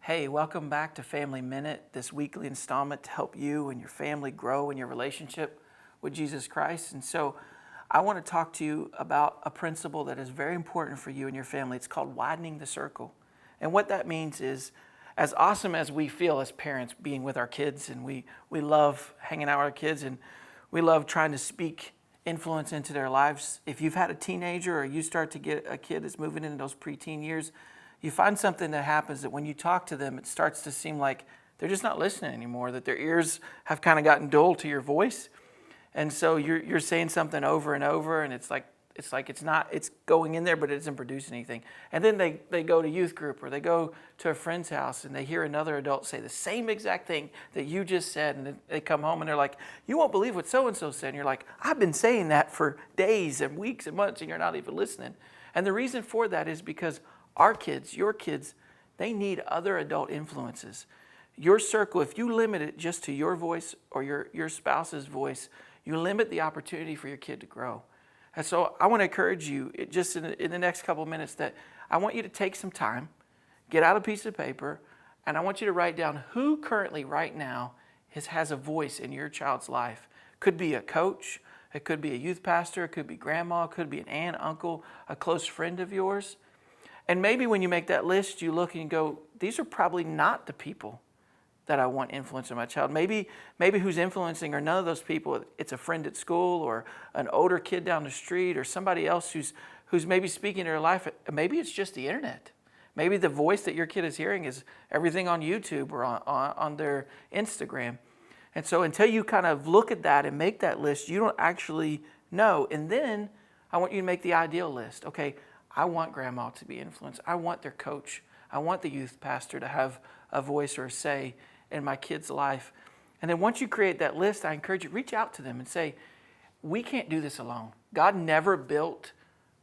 Hey, welcome back to Family Minute, this weekly installment to help you and your family grow in your relationship with Jesus Christ. And so I want to talk to you about a principle that is very important for you and your family. It's called widening the circle. And what that means is, as awesome as we feel as parents being with our kids, and we love hanging out with our kids, and we love trying to speak influence into their lives. If you've had a teenager or you start to get a kid that's moving into those preteen years, you find something that happens that when you talk to them, it starts to seem like they're just not listening anymore, that their ears have kind of gotten dull to your voice. And so you're saying something over and over, and it's going in there, but it doesn't produce anything. And then they go to youth group or they go to a friend's house and they hear another adult say the same exact thing that you just said, and they come home and they're like, "You won't believe what so-and-so said." And you're like, "I've been saying that for days and weeks and months, and you're not even listening." And the reason for that is because our kids, your kids, they need other adult influences. Your circle, if you limit it just to your voice or your spouse's voice, you limit the opportunity for your kid to grow. And so I want to encourage you, just in the next couple of minutes, that I want you to take some time, get out a piece of paper, and I want you to write down who currently right now has a voice in your child's life. Could be a coach, it could be a youth pastor, it could be grandma, it could be an aunt, uncle, a close friend of yours. And maybe when you make that list, you look and you go, these are probably not the people that I want influencing my child. Maybe who's influencing are none of those people. It's a friend at school or an older kid down the street or somebody else who's maybe speaking to their life. Maybe it's just the internet. Maybe the voice that your kid is hearing is everything on YouTube or on their Instagram. And so until you kind of look at that and make that list, you don't actually know. And then I want you to make the ideal list. Okay, I want grandma to be influenced. I want their coach. I want the youth pastor to have a voice or a say in my kid's life. And then once you create that list, I encourage you, reach out to them and say, we can't do this alone. God never built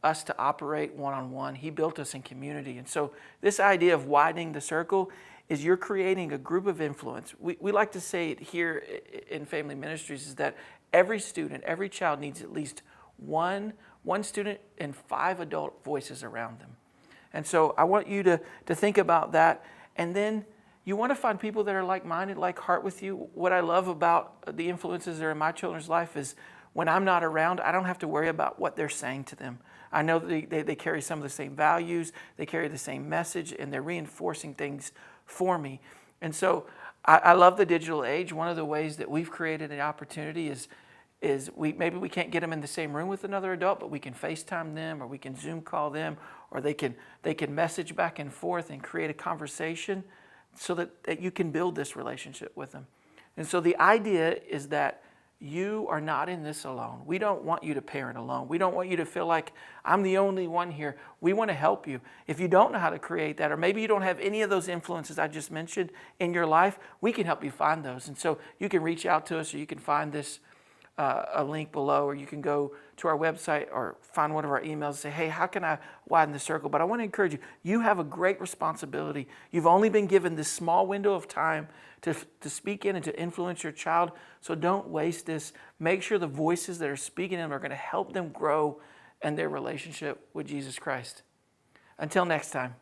us to operate one-on-one. He built us in community. And so this idea of widening the circle is you're creating a group of influence. We like to say it here in Family Ministries is that every student, every child needs at least one student and 5 adult voices around them. And so I want you to think about that. And then you want to find people that are like-minded, like heart with you. What I love about the influences that are in my children's life is when I'm not around, I don't have to worry about what they're saying to them. I know that they carry some of the same values, they carry the same message, and they're reinforcing things for me. And so I love the digital age. One of the ways that we've created an opportunity is maybe we can't get them in the same room with another adult, but we can FaceTime them or we can Zoom call them, or they can message back and forth and create a conversation so that you can build this relationship with them. And so the idea is that you are not in this alone. We don't want you to parent alone. We don't want you to feel like I'm the only one here. We want to help you. If you don't know how to create that, or maybe you don't have any of those influences I just mentioned in your life, we can help you find those. And so you can reach out to us, or you can find this a link below, or you can go to our website or find one of our emails and say, hey, how can I widen the circle? But I want to encourage you, you have a great responsibility. You've only been given this small window of time to speak in and to influence your child, so don't waste this. Make sure the voices that are speaking in them are going to help them grow in their relationship with Jesus Christ. Until next time.